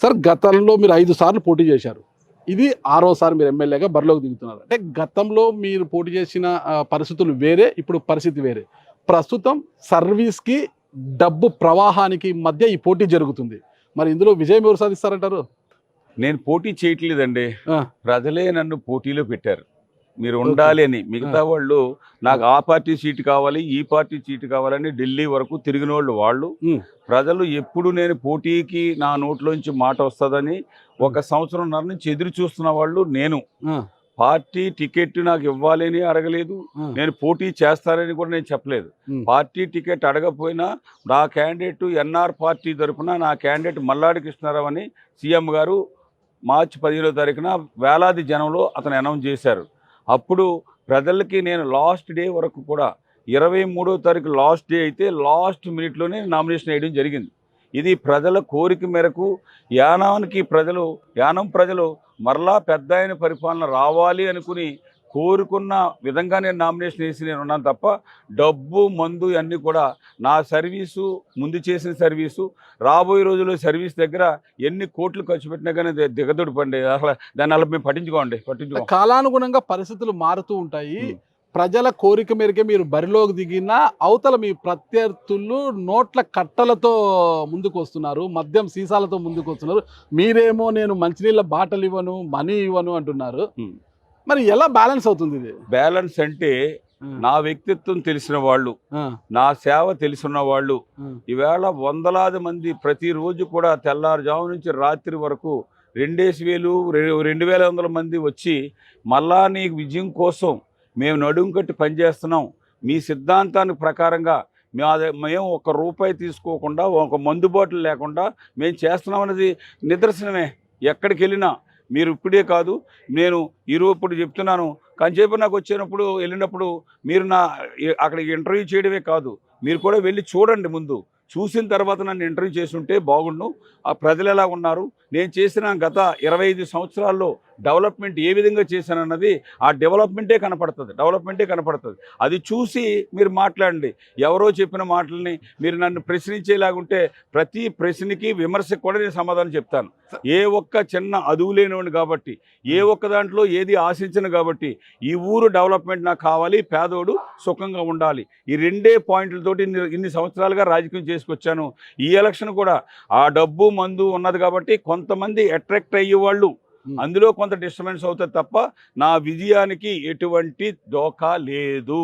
Sir గతంలో మీరు 5 సార్లు పోటీ చేశారు. ఇది ఆరోసారి మీరు ఎమ్మెల్యేగా బరిలోకి దిగుతున్నారు. అంటే గతంలో మీరు పోటీ చేసిన పరిస్థితులు వేరే, ఇప్పుడు పరిస్థితి వేరే. ప్రస్తుతం సర్వీస్‌కి, డబ్బు ప్రవాహానికి మధ్య ఈ పోటీ జరుగుతుంది. మరి ఇందులో విజయం ఎవరు సాధిస్తారంటారు? నేను పోటీ చేయట్లేదండి. ఆ! ప్రజలే నన్ను పోటీలో పెట్టారు. మీరు ఓకే. ఉండాలి అని. మిగతా ఆ! వాళ్ళు నాకు ఆ పార్టీ సీటు కావాలి, ఈ పార్టీ సీటు కావాలని ఢిల్లీ వరకు తిరిగినోళ్ళు వాళ్ళు. హ్మ్. ప్రజలు ఎప్పుడు నేను పోటీకి నా నోట్లోంచి మాట వస్తదని హ్మ్. 1 సంవత్సరంన్నర నుంచి ఎదురు చూస్తున్న వాళ్ళు నేను. ఆ! పార్టీ టికెట్ నాకు ఇవ్వాలని అడగలేదు. ఆ! నేను పోటీ చేస్తానని కూడా నేను చెప్పలేదు. హ్మ్. పార్టీ టికెట్ అడగకపోయినా నా క్యాండిడేట్ ఎన్ఆర్ పార్టీ తరఫున నా క్యాండిడేట్ మల్లాడి కృష్ణారావు అని సీఎం గారు మార్చి 15వ తారీఖున వేలాది జనంలో అతను అనౌన్స్ చేశారు. అప్పుడు ప్రజలకి నేను లాస్ట్ డే వరకు కూడా 23వ తారీఖు లాస్ట్ డే అయితే లాస్ట్ మినిట్లోనే నామినేషన్ వేయడం జరిగింది. ఇది ప్రజల కోరిక మేరకు యానం ప్రజలు మరలా పెద్దాయన పరిపాలన రావాలి అనుకుని కోరుకున్న విధంగా నేను నామినేషన్ వేసి నేను ఉన్నాను తప్ప డబ్బు మందు అన్నీ కూడా నా సర్వీసు ముందు చేసిన సర్వీసు రాబోయే రోజుల్లో సర్వీస్ దగ్గర ఎన్ని కోట్లు ఖర్చు పెట్టినా కానీ దిగదుడిపండి. అసలు దాన్ని అలా మేము పట్టించుకోం. కాలానుగుణంగా పరిస్థితులు మారుతూ ఉంటాయి. ఉమ్. ప్రజల కోరిక మేరకే మీరు బరిలోకి దిగినా, అవతల మీ ప్రత్యర్థులు నోట్ల కట్టలతో ముందుకొస్తున్నారు. మద్యం సీసాలతో ముందుకొస్తున్నారు. మీరేమో నేను మంచినీళ్ళ బాటలు ఇవ్వను, మనీ ఇవ్వను అంటున్నారు. ఉమ్. మరి ఎలా బ్యాలెన్స్ అవుతుంది ఇది? బ్యాలెన్స్ అంటే నా వ్యక్తిత్వం తెలిసిన వాళ్ళు, ఆ! నా సేవ తెలిసిన వాళ్ళు ఆ! ఈవేళ వందలాది మంది ప్రతిరోజు కూడా తెల్లారుజాము నుంచి రాత్రి వరకు 2,500 మంది వచ్చి మళ్ళా నీ విజయం కోసం మేము నడుం కట్టి పనిచేస్తున్నాం, మీ సిద్ధాంతానికి ప్రకారంగా మేము ₹1 తీసుకోకుండా, ఒక మందు బాటిల్ లేకుండా మేము చేస్తున్నాం అనేది నిదర్శనమే. ఎక్కడికి వెళ్ళినా మీరు ఇప్పుడే కాదు, నేను ఇప్పుడు చెప్తున్నాను, కాసేపు నాకు వెళ్ళినప్పుడు మీరు అక్కడ ఇంటర్వ్యూ చేయడమే కాదు, మీరు కూడా వెళ్ళి చూడండి. ముందు చూసిన తర్వాత నన్ను ఇంటర్వ్యూ చేస్తుంటే బాగుండు. ఆ ప్రజలు ఎలా ఉన్నారు, నేను చేసిన గత 25 సంవత్సరాల్లో డెవలప్మెంట్ ఏ విధంగా చేశానన్నది ఆ డెవలప్మెంటే కనపడుతుంది. అది చూసి మీరు మాట్లాడండి. ఎవరో చెప్పిన మాటల్ని మీరు నన్ను ప్రశ్నించేలాగుంటే ప్రతి ప్రశ్నకి విమర్శకు కూడా నేను సమాధానం చెప్తాను. ఏ ఒక్క చిన్న అదువు లేనివాడిని కాబట్టి, ఏ ఒక్క దాంట్లో ఏది ఆశించను కాబట్టి, ఈ ఊరు డెవలప్మెంట్ నాకు కావాలి, పేదోడు సుఖంగా ఉండాలి, ఈ 2 పాయింట్లతోటి ఇన్ని సంవత్సరాలుగా రాజకీయం చేసుకొచ్చాను. ఈ ఎలక్షన్ కూడా ఆ డబ్బు మందు ఉన్నది కాబట్టి కొంతమంది అట్రాక్ట్ అయ్యేవాళ్ళు, అందులో కొంత డిస్టర్బెన్స్ అవుతుంది తప్ప నా విజయానికి ఎటువంటి డోకా లేదు.